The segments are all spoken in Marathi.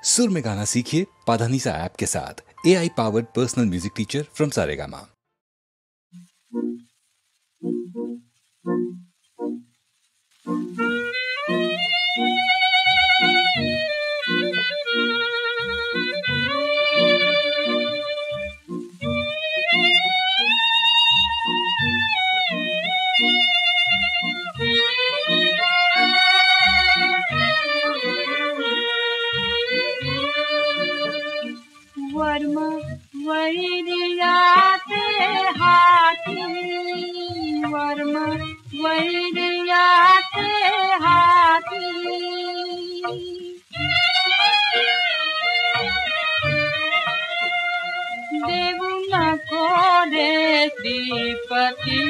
सुर में गाना सीखिए पाधानीसा ऐप के साथ। AI powered personal music teacher from Saregama. वर्म वैरियाते हाथी, वर्म वैरियाते हाथी, देवु नको रे श्रीपति,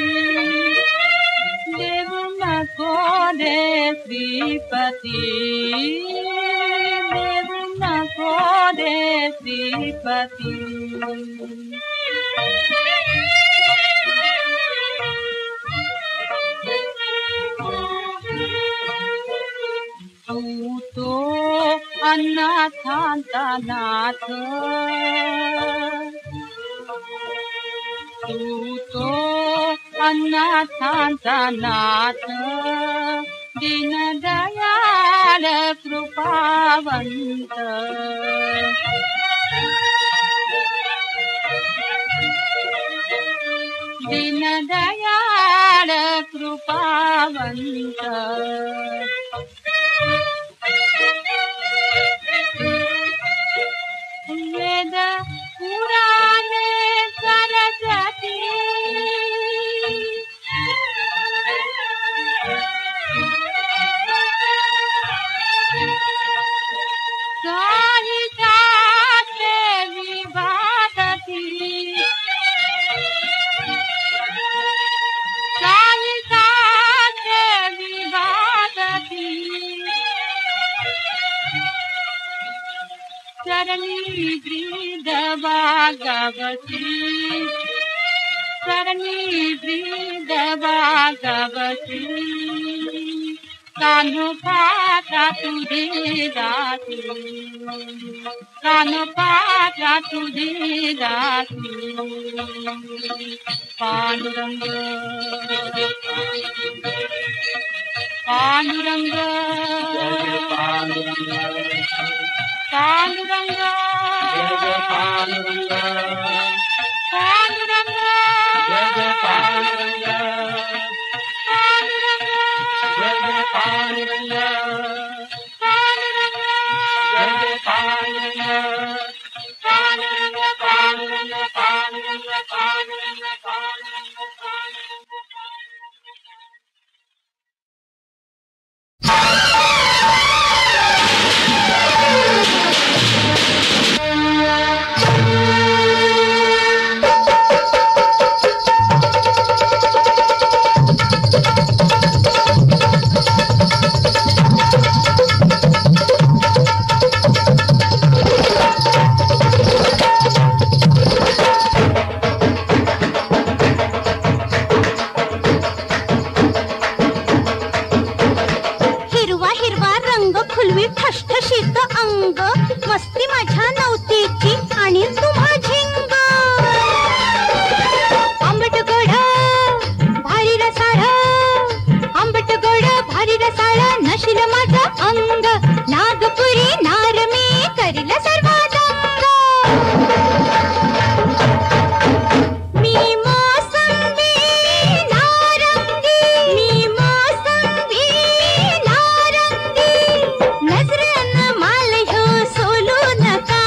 देवु नको रे श्रीपति, देवु नको रे श्रीपति। तू तो अनाथांचा नाथ, तू तो अनाथांचा नाथ, दीनदयाळ कृपावंत, दीनदयाळ कृपावंत। वेद पुराणे सरस्वती, साहित्याचे विभागती, साहित्याचे विभागती, चरणी ब्रीद भागवती, चरणी ब्रीद भागवती, कान्हो पात्रा तुझे दासी, कान्हो पात्रा तुझे दासी। पांडुरंग पांडुरंग पांडुरंग पांडुरंग पांडुरंग पांडुरंग पांडुरंग पांडुरंग ठसठशीत अंग, मस्ती माझ्या नवतीची आणि तुम्हा झिंग, आंबट गोड भारी रसाळ, आंबट गोड भारी रसाळ, नशील माझं अंग, नागपुरी नार मी करील सर्वांग, मी मोसंबी नारंगी, मी मोसंबी नारंगी, नजरन माल ह्यो सोलू नका,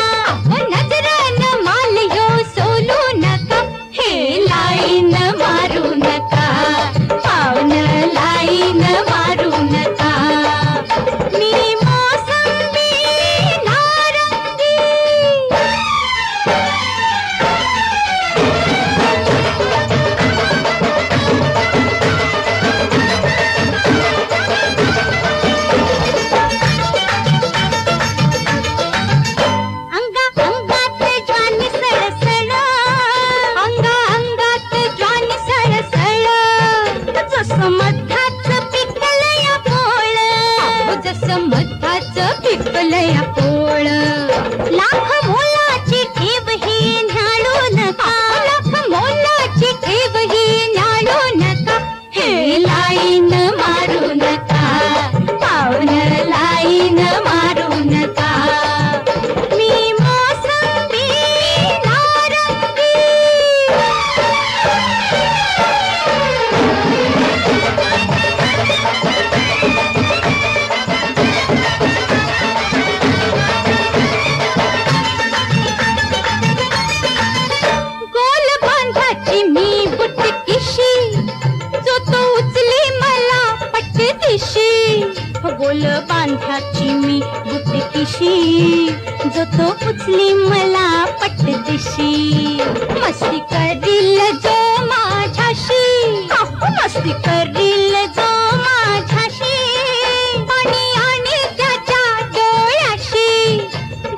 फुलं बांध्याची मी बुटकीशी, जो तो उचली मला पटदिशी. मस्ती करील जो माझ्याशी, मस्ती करील जो माझ्याशी, पाणी आणि त्याच्या डोळ्याशी.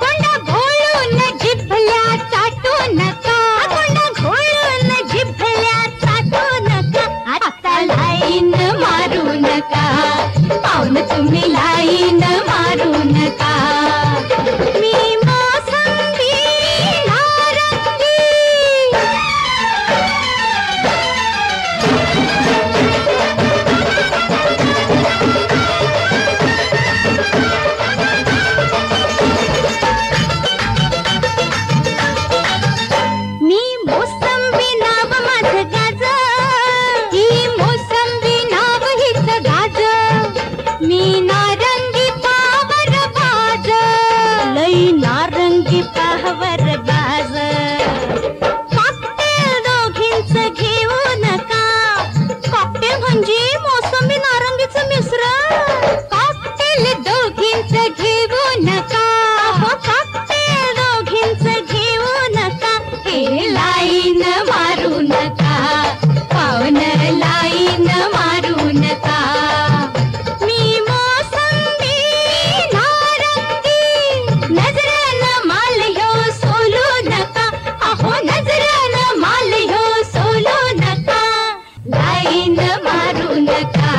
गोंडा घोळून जिभल्या चाटू नका, गोंडा घोळून जिभल्या चाटू नका. आता लाईन मारू नका, पाहुण तुम्ही लाईन मारू नका. मी मोसंबी नारंगी, मी मोसंबी नाव माझं गाज, ही मोसंबी नाव हिच गाज. मी नारंगी पावर बाज, लई नारंगी पावर बाज. कॉकटेल दोघींच घेऊ नका, कॉकटेल म्हणजे मोसंबी नारंगीचं मिश्रण. कॉकटेल दोघींच घेऊ नका, कॉकटेल दोघींच घेऊ नका. हे लाईन मारू नका, पाहुण लाईन मारू नका. मी मोसंबी नारंगी, नजरेनं माल ह्यो सोलू नका, अहो नजरेनं माल ह्यो सोलू नका. लाईन मारू नका,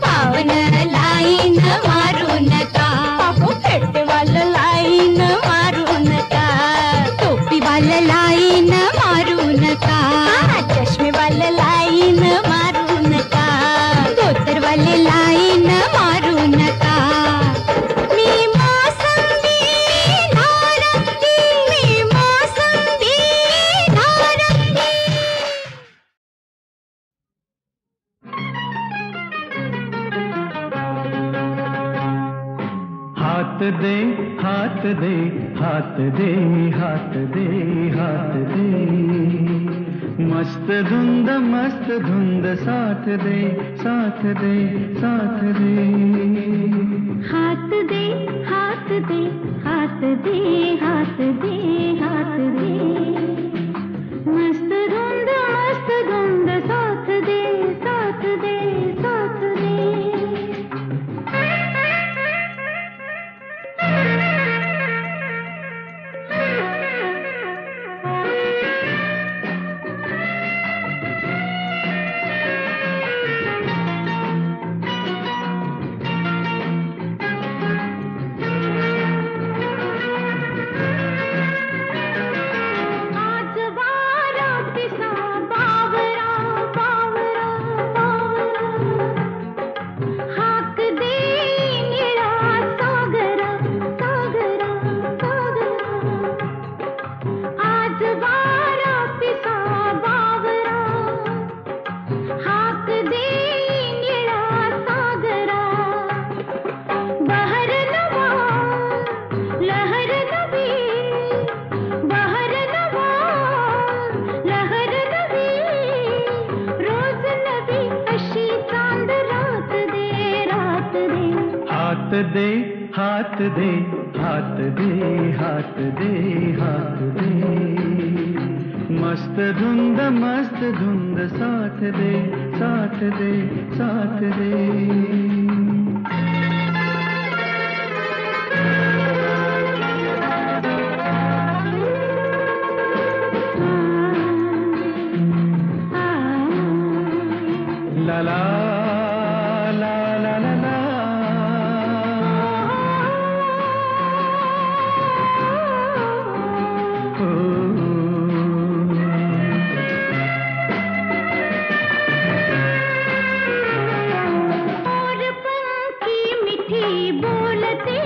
पाहुण लाईन मारू नका. अहो फेटेवालं लाईन मारू नका, टोपीवालं लाईन मारू नका, चष्मेवालं लाईन मारू नका, धोतरवाले लाईन मारू नका. मी मोसंबी नारंगी, मी मोसंबी नारंगी. हाथ दे हाथ दे हाथ दे हाथ दे हाथ दे, मस्त धुंद साथ दे साथ दे साथ दे. हाथ दे हाथ दे हाथ दे हाथ दे हाथ दे, मस्त धुंद साथ दे साथ दे साथ दे. आज वारा पिसा बावरा बावरा बावरा, हाक दे निळा सागरा सागरा सागरा. आज वारा पिसा बावरा, हाक दे निळा सागरा. बहर नवा लहर नवी, बहर नवा लहर नवी, रोज नवी अशी चांद रात दे रात दे. हाथ दे हाथ दे हाथ दे हाथ दे हाथ दे, मस्त धुंद साथ दे साथ दे साथ दे. ला ला ला ला ला ला. और पंखी मिठी बोलते,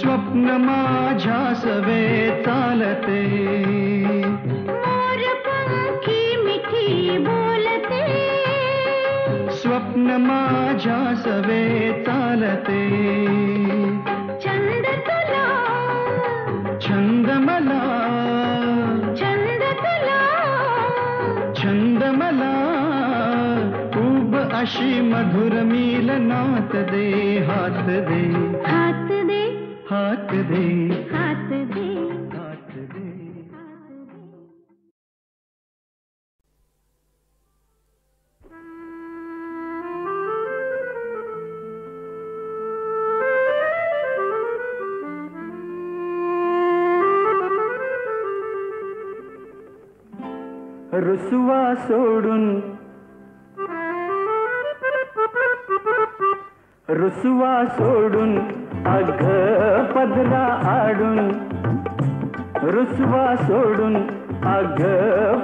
स्वप्न माझ्या सवे चालते. मोर पंखी मिठी बोलते, स्वप्न माझ्या सवे चालते. छंद तुला छंद मला छंद तुला छंद मला, उब अशी मधुर मिलनात दे हात दे हात दे हात दे हात दे हात दे. रुसवा सोडून रुसवा सोडून अग पदरा आडून रुसवा सोडून अग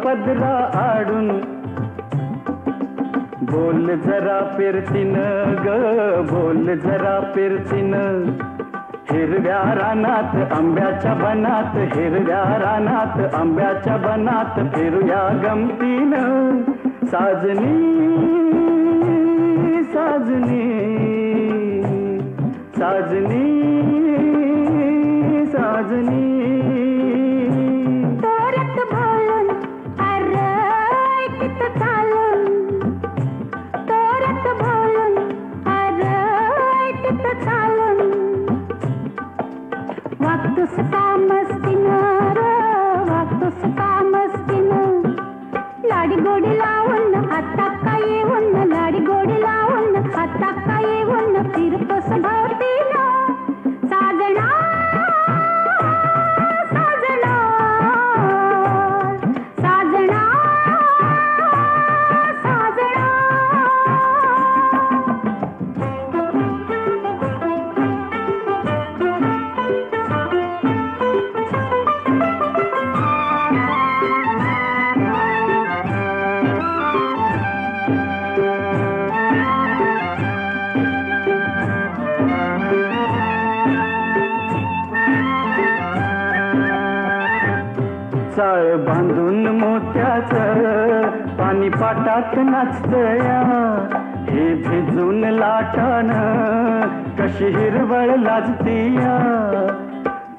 पदरा आडून बोल जरा फिरतीन ग बोल जरा फिरतीन हिरव्या रानात आंब्याच्या बनात हिरव्या रानात आंब्याच्या बनात फिरूया गमतीन साजनी साजनी साजनी साजनी तोरत बोलून अरटित चालून तोरत बोलून अरटित चालून वागतोस का मस्तीनं र वागतोस का मस्तीनं लाडी गोडी लावून आता काय येऊन लाडी गोडी लावून आता काय येऊन फिरतोस भोवतीनं साजना साजना साजना साजना चाळ बांधून मोत्याचं पाणी पाटात नाचतया हे भिजून लाटान कशी हिरवळ लाजतीया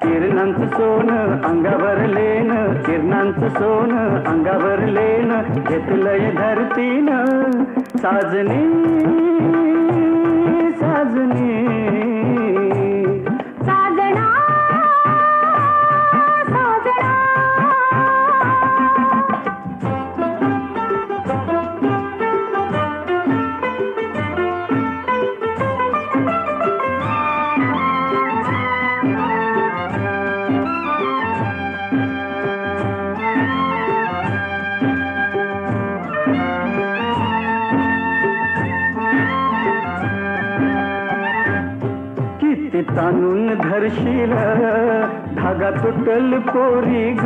किरणांचं सोनं अंगावर लेन किरणांचं सोनं अंगावर लेन घेतलंय धरतीनं साजनी साजनी साजना साजना किती ताणून धरशील धागा तुटल पोरी ग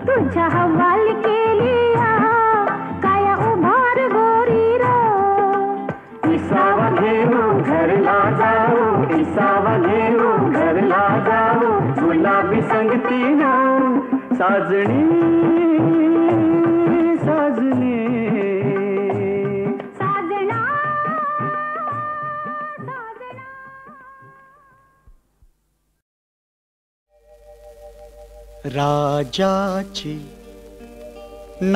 तुझ्या हवाल केली काया उभार गोरी र इसावा घेऊ घरला जाऊ इसावा घेऊ घरला जाऊ गुलाबी संगतीनं साजणी साजणी साजना साजना राजाची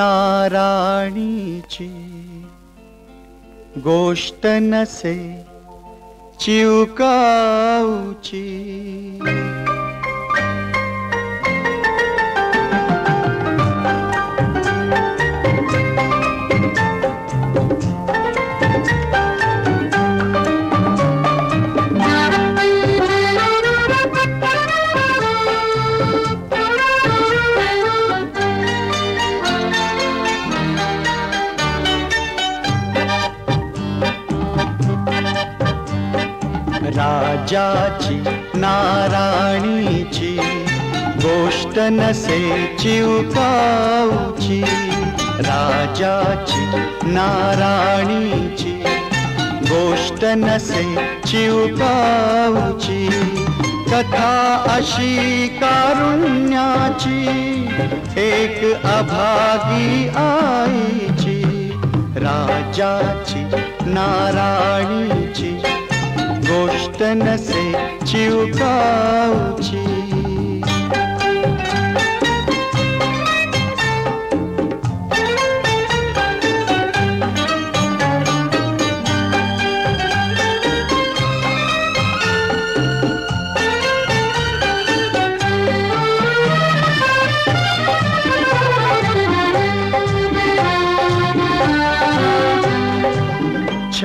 नाराणीची गोष्ट नसे चिवकाऊची राजाची नाराणीची गोष्ट नसे चिवकाऊची राजाची नाराणीची गोष्ट नसे चिवकाऊची कथा अशी कारुण्याची एक अभागी आईची राजाची नाराणीची गोष्ट नसे चिवकाऊची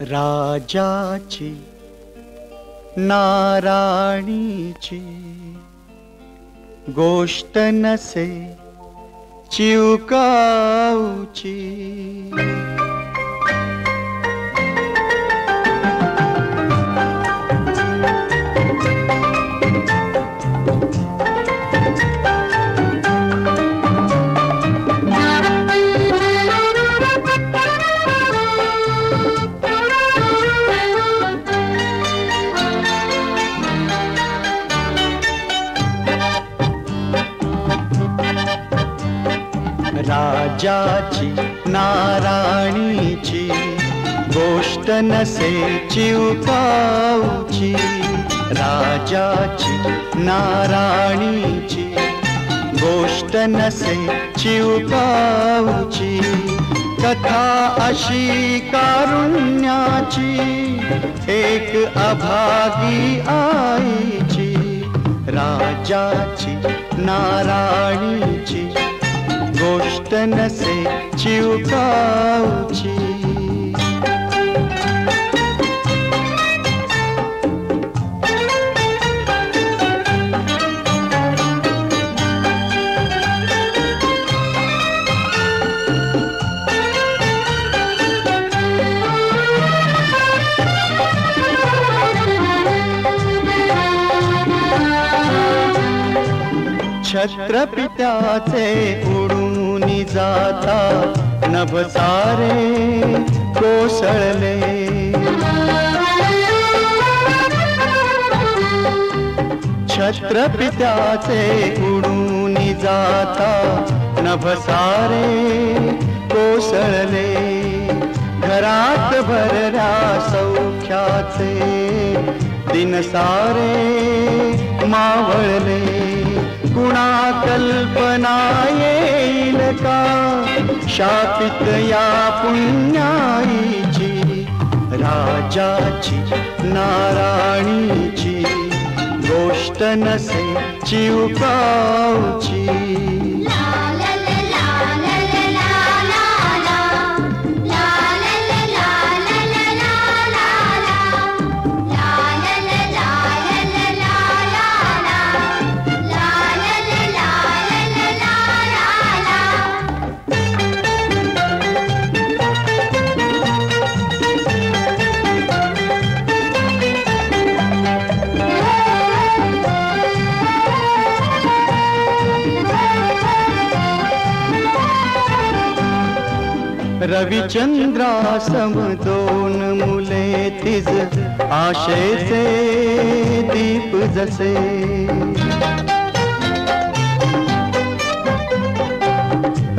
राजाची नाराणीची गोष्ट नसे चिवकाऊची राजाची नाराणीची गोष्ट नसे चिवकाऊची, राजाची ना राणीची. गोष्ट नसे चिवकाऊची, कथा अशी कारुण्याची, एक अभागी आईची. राजाची ना राणीची, गोष्ट नसे चिवकाऊची. छत्रपित्याचे उडून जाता नभ सारे कोसळले. छत्रपित्याचे उडून जाता नभ सारे कोसळले. घरात भरल्या सौख्याचे दिन सारे मावळले. कुणा कल्पना येईल का शापित या पुण्याईची. राजाची ना राणीची, गोष्ट नसे चिवकाऊची. रविचंद्रासम दोन मुले तिज, आशेचे दीप जसे.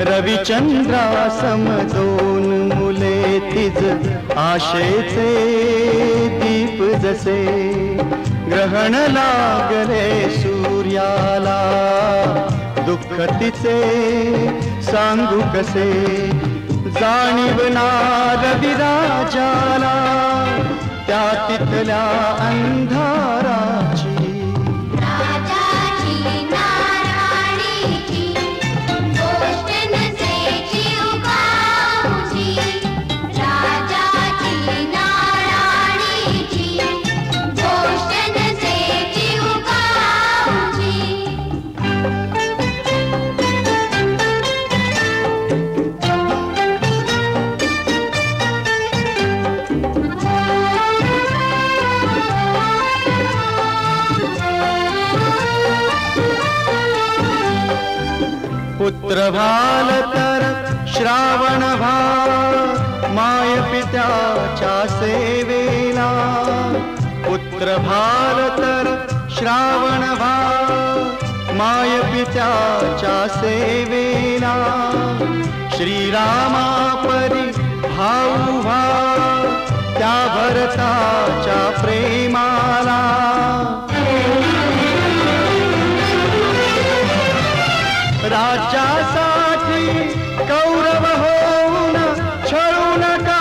रविचंद्रासम दोन मुले तिज, आशेचे दीप जसे. ग्रहण लागले सूर्याला, दुःख तिचे सांगू कसे. जाणीवणार विराजाला त्या तिथल्या अंधाराची. राजाची ना राणीची, गोष्ट नसे चिवकाऊची. राजाची ना राणीची, गोष्ट नसे चिवकाऊची. पुत्र भाल तर श्रावण भाव, माय पित्याच्या सेवेला. पुत्र भाल तर श्रावण भाव, माय पित्याच्या सेवेला. श्रीरामा परी भाऊ भाव, त्या भरताच्या प्रेमाला. राज्यासाठी कौरव होऊन छळू नका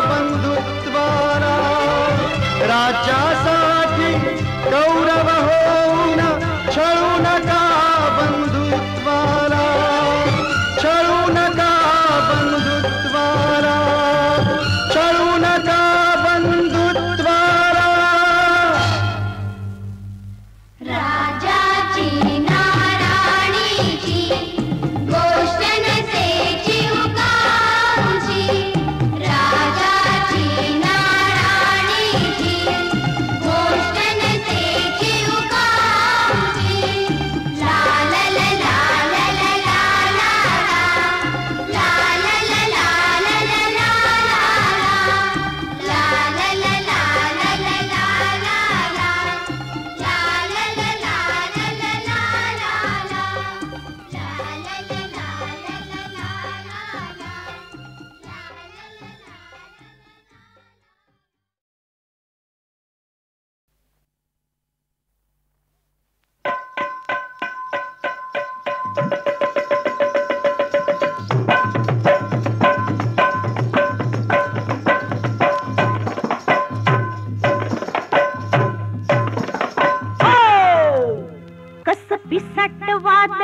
बंधुत्वाला. राज्यासाठी कौरव होऊन छळू नका बंधुत्वाला. छळू नका बंधुत्वाला. छळू नका बंधुत्वाला. राजाची ना राणीची, गोष्ट नसे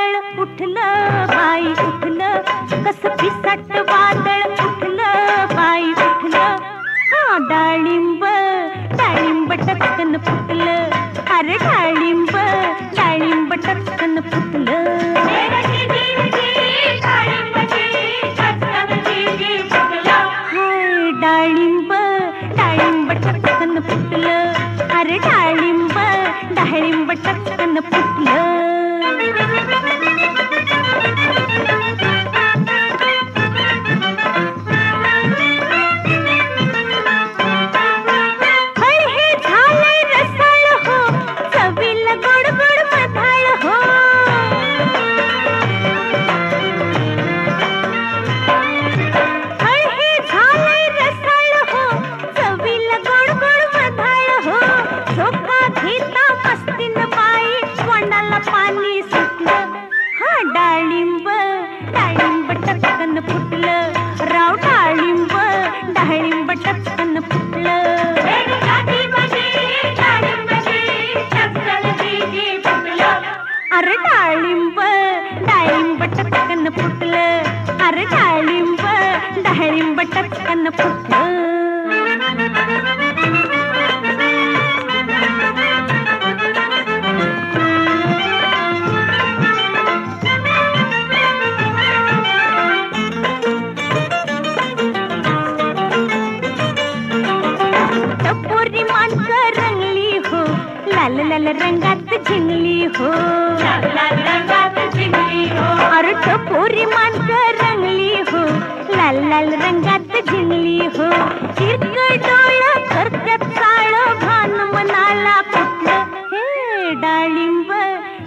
वादळ उठलं बाई उठलं, कसं पिसाट वादळ उठलं बाई उठलं. हा डाळिंब डाळिंब टचकन फुटलं, अरे डाळिंब डाळिंब टचकन फुटलं. हाय डाळिंब डाळिंब टचकन फुटलं, अरे डाळिंब डाळिंब टचकन फुटलं. डाळिंब डाळिंब टचकन फुटलं, राव डाळिंब डाळिंब टचकन फुटलं. अरे डाळिंब डाळिंब टचकन फुटलं, अरे डाळिंब डाळिंब टचकन फुटलं. लाल लाल रंगात झिंगली हो, लाल लाल रंगात झिंगली हो. अरे टपोरी मांडकर रंगली हो, लाल लाल रंगात झिंगली हो. हिरकं डोळं करत्यात काळं, भान मनाला फुटलं. हे डाळिंब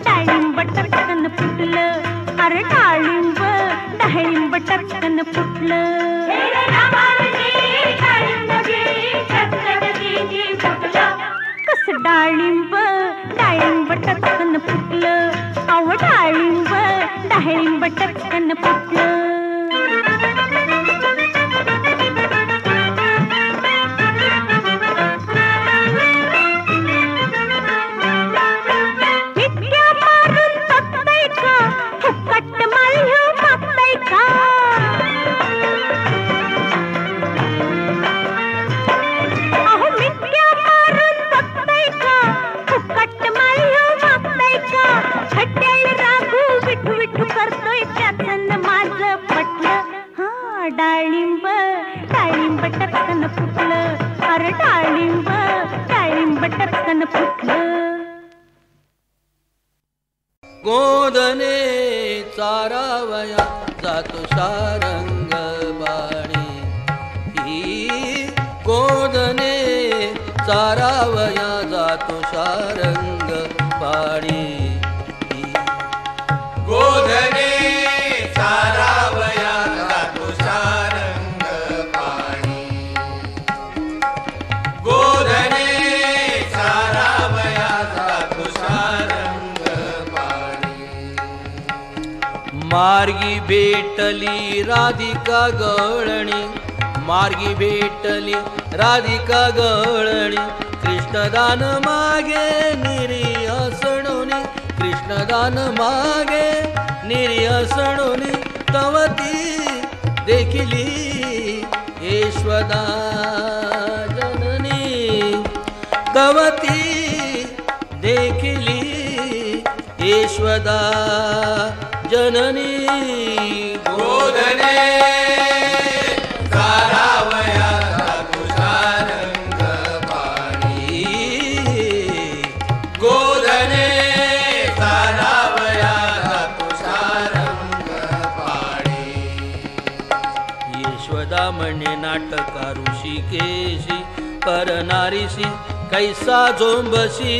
डाळिंब टचकन फुटलं, अरे डाळिंब डाळिंब टचकन फुटलं. कसं डाळिंब डाळिंब टचकन फुटलं, अव डाळिंब डाळिंब टचकन फुटलं. इतक्या मारून बघताय का, फुकट माल्य मागताय का. अहो मित्या मारून बघताय का, फुकट माल्य मागताय का. खट्याळ रागू विठू विठू करतोय, त्यातन माझं पटलं. हा डाळिंब डाळिंब टचकन फुटलं, अरे डाळिंब डाळिंब टचकन फुटलं. गोधने चारावया जातो सारंग बाणी, ही गोधने चारावया जातो सारंग बाणी. गोधने चारावया जातो सारंग पाणी, गोधने चारावया जातो सारंग पाणी. मार्गी भेटली राधिका गवळणी, मार्गी भेटली राधिका गवळणी. कृष्णदान मागे निर्यासणोनी, कृष्णदान मागे निर्यासणोनी. तवती देखिली यशोदा जननी, तवती देखिली यशोदा जननी. गोधने चारावया जातो सारंग पाणी, गोधने चारावया जातो सारंग पाणी. यशोदा म्हणे नाटका ऋषिकेशी, परनारीशी कैसा झोंबशी.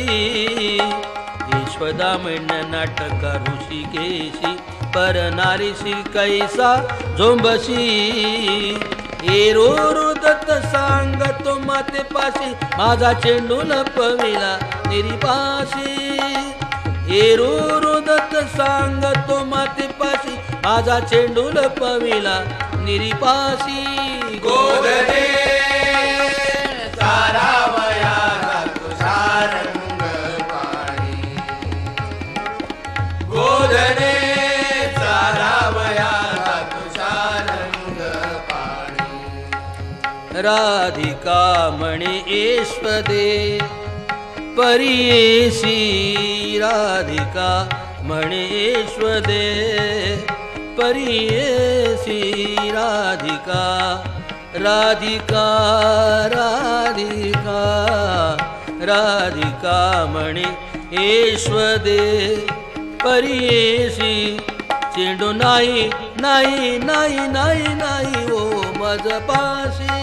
यशोदा म्हणे नाटका ऋषिकेशी, परनारीशी कैसा झोंबशी. एरोरो दत्त सांगतो मातेपाशी, माझा चेंडू लपविला निरीपाशी. एरोरो दत्त सांगतो मातेपाशी, माझा चेंडू लपविला निरीपाशी. गोधने चारावया जातो सारंग पाणी, गोधने राधिका म्हणे ईश्वदे परियेसी राधिका म्हणे ईश्वदे परियेसी राधिका राधिका राधिका राधिका म्हणे ईश्वदे परियेसी चेंडू नाही नाही नाही नाही नाही ओ माझ पाशी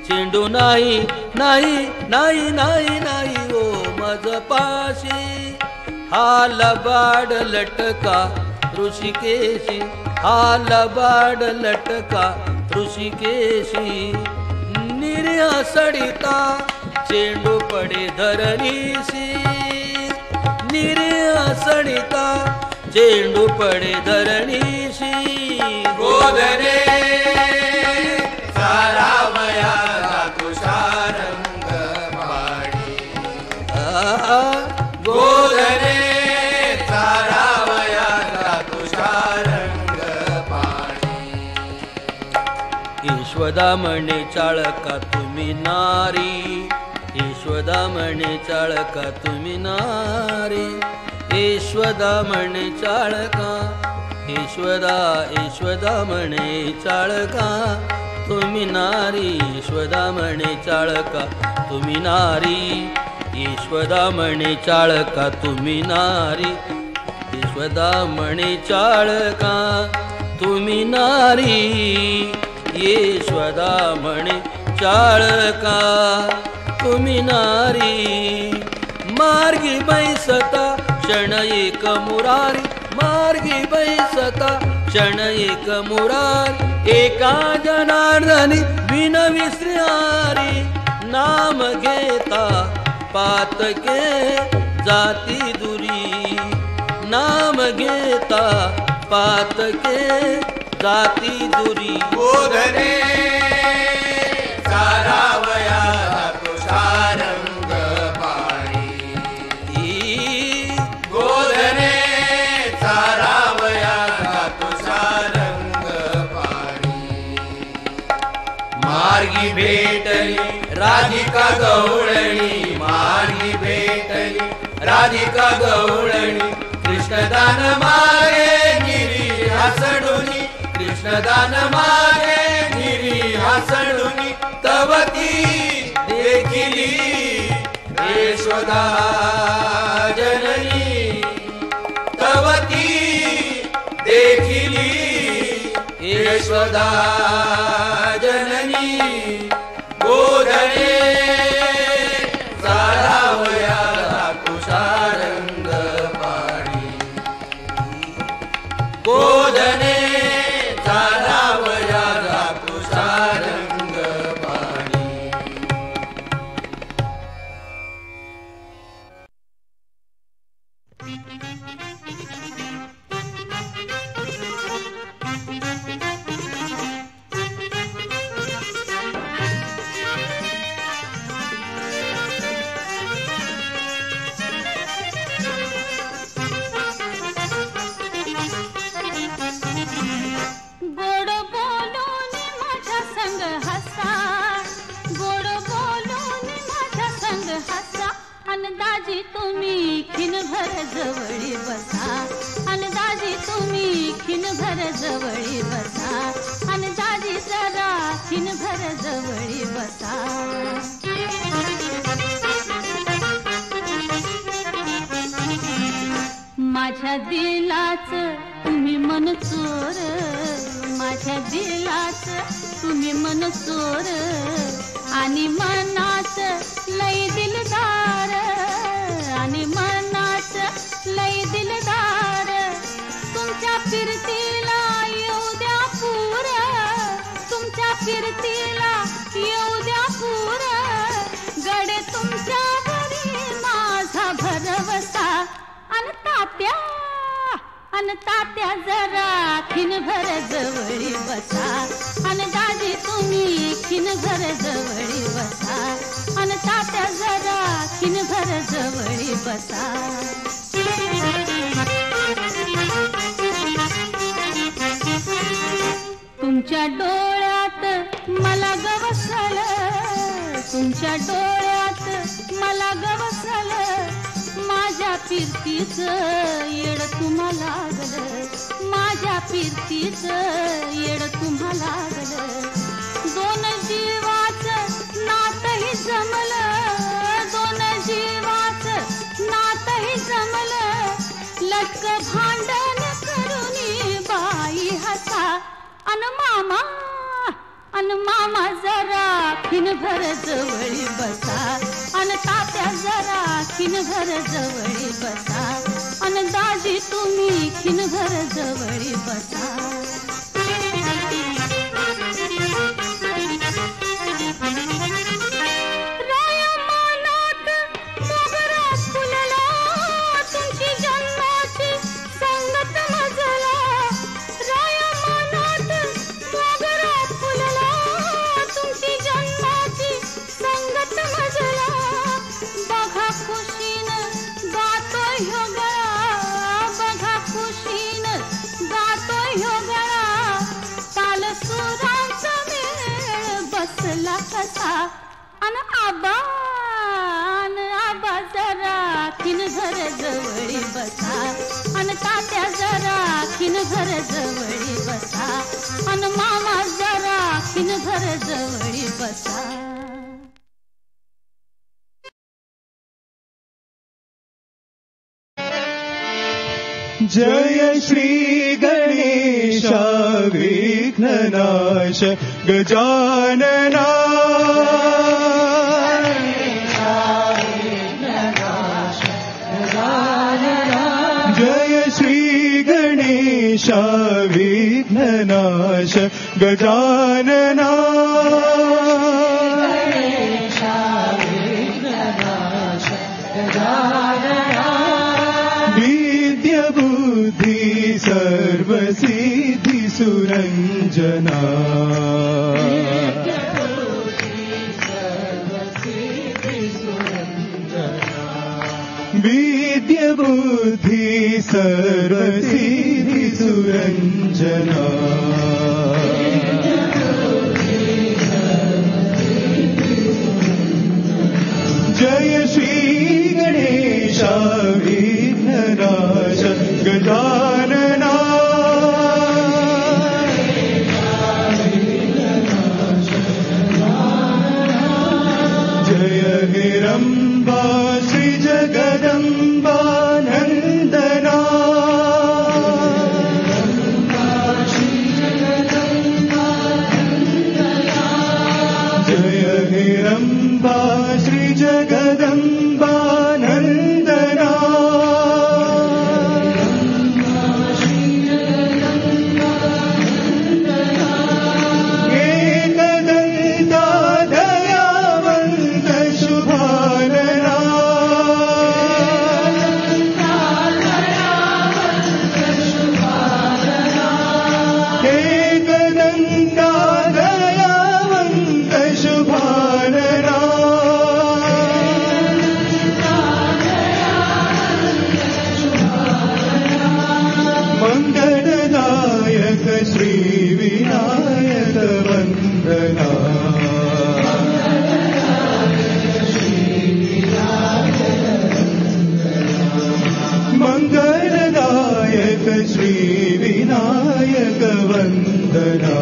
चेंडू नाही नाही नाही नाही नाही ओ माझ पाशी हा लबाड लटका ऋषिकेशी हा लबाड लटका ऋषिकेशी निर्या सडिता चेंडू पडे धरणीशी निर्या सडिता चेंडू पडे धरणीशी गोधने सारावया तुषारंग पाणी गोधने सारावया तुषारंग पाणी यशोदा म्हणे चाळका तुम्ही नारी यशोदा म्हणे चाळका तुम्ही नारी यशोदा म्हणे चाळका यशोदा यशोदा म्हणे चाळका तुम्ही नारी यशोदा म्हणे चाळका तुम्ही नारी यशोदा म्हणे चाळका तुम्ही नारी यशोदा म्हणे चाळका तुम्ही नारी यशोदा म्हणे चाळका तुम्ही नारी मार्गी बैसता क्षण एक मुरारी मार्गी बैसता क्षण एक मुरारी एका जनार्दनी बिन विसरारी नाम घेता पातके जाती दुरी नाम घेता पातके जाती दुरी गोधने सारावया तुषारंग पाणी गोधने सारावया तुषारंग पाणी मार्गी भेटली राधिका गवळणी मार्गी भेटली राधिका गवळणी कृष्णदान मागे गिरी हसडुनी कृष्णदान मागे गिरी हसडुनी तवती देखिली यशोदा जननी तवती देखिली यशोदा जननी गोधने सारावया तुषारंग पाणी गोधने सारावया तुषारंग पाणी गोड बोलून माझ्या संग हसा गोड बोलून माझ्या संग हसा अंदाजी तुम्ही खिनभर जवळी बसा अंदाजी तुम्ही खिनभर जवळी बसा अंदाजी जरा खिनभर जवळी बसा माझ्या दिलाच तुम्ही मन चोर माझ्या दिलाच तुम्ही मन चोर आणि मनाच लई दिलदार आणि मनाच लई दिलदार तुमच्या फिरतीला येऊ द्या पूर तुमच्या फिरतीला येऊ द्या पूर गडे तुमच्यावरी माझा भरवसा अन तात्या जरा खिनभर जवळी बसा अन दाजी तुम्ही खिनभर जवळी बसा अन तात्या जरा खिनभर जवळी बसा तुमच्या डोळ्यात मला गवसळ तुमच्या डोळ्यात मला गवसल, माझ्या फिरतीचं येड तुम्हाला लागलं, माझ्या फिरतीचं येड तुम्हाला लागलं. दोन जीवाचं नातही जमलं, दोन जीवाचं नातही जमलं, लटक भांडण करूनी बाई हसा. अन मामा जरा खिनभर जवळी बसा, अन तात्या जरा खिनभर जवळी बसा, अन दाजी तुम्ही खिनभर जवळी बसा. आबा जरा खिनभर जवळी बसा, अन तात्या जरा खिनभर जवळी बसा, अन मामा जरा खिनभर जवळी बसा. जय श्री गणेशा विघ्ननाश गजानना, जय श्री गणेशा विघ्ननाश गजानना, विद्या बुद्धि सर्वसिद्धि सुरंजना, विद्या बुद्धि सर्वसिद्धि सुरंजना, जय श्री गणेशा विघ्ननाश गजानना, जय हिरंबा श्री जगदंबा नंदना, जय हिरंबा श्री जगदंबा नंदना, एकदंता दयावंत शुभानना, एकदंता दयावंत शुभानना, मंगलदायक श्री विनायक वंदना, मंगलदायक श्री विनायक वंदना,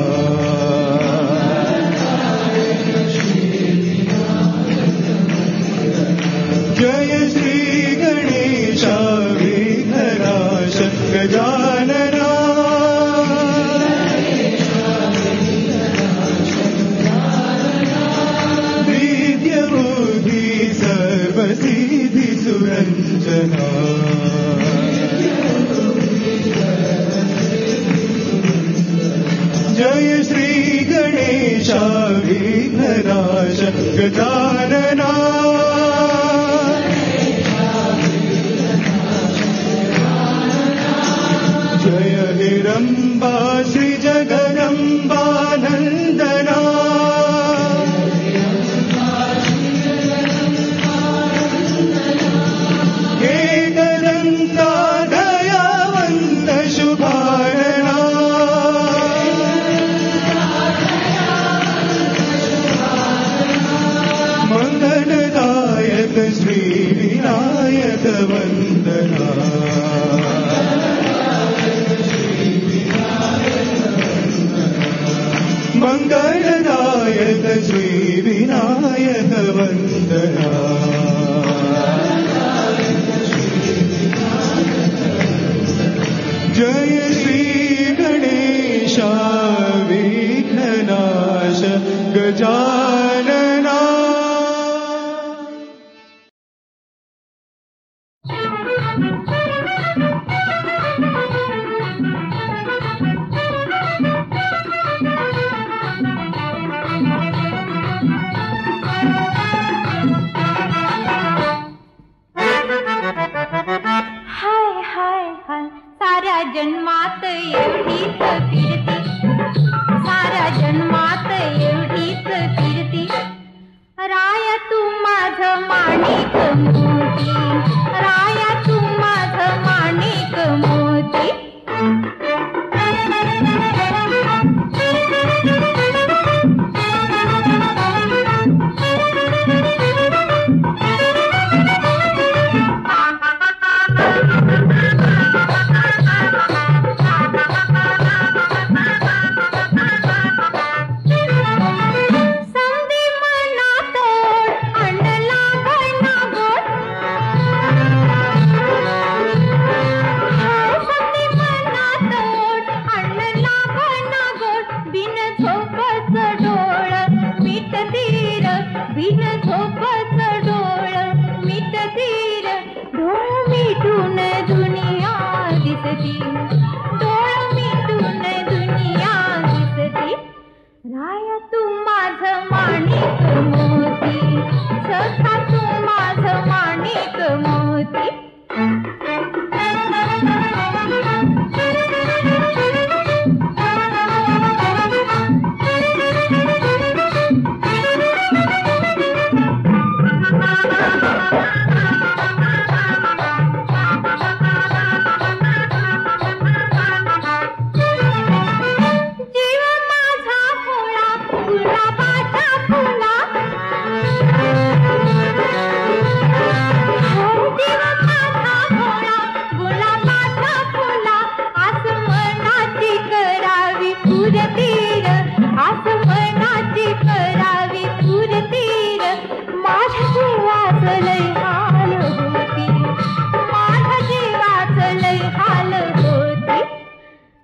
जय श्री गणेशा विघ्ननाश गजानना, विद्या बुद्धि सर्वसिद्धि सुरंजना, जय श्री गणेशा विघ्ननाश गजानना, जय हिरंबा श्री जगदंबा नंदना, एकदंता दयावंत शुभानना, विनायक वंदना मंगलदायक श्री विनायक वंदना जय श्री गणेशा विघ्ननाश गजानना साऱ्या जन्मात एवढीच कीर्ती साऱ्या जन्मात एवढीच कीर्ती राया तू माझं माणिक मोती राया तू माझं माणिक मोती राया तू माझं माणिक मोती सखा तू माझं माणिक मोती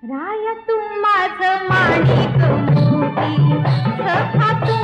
राया तू माझं माणिक मोती सखा तू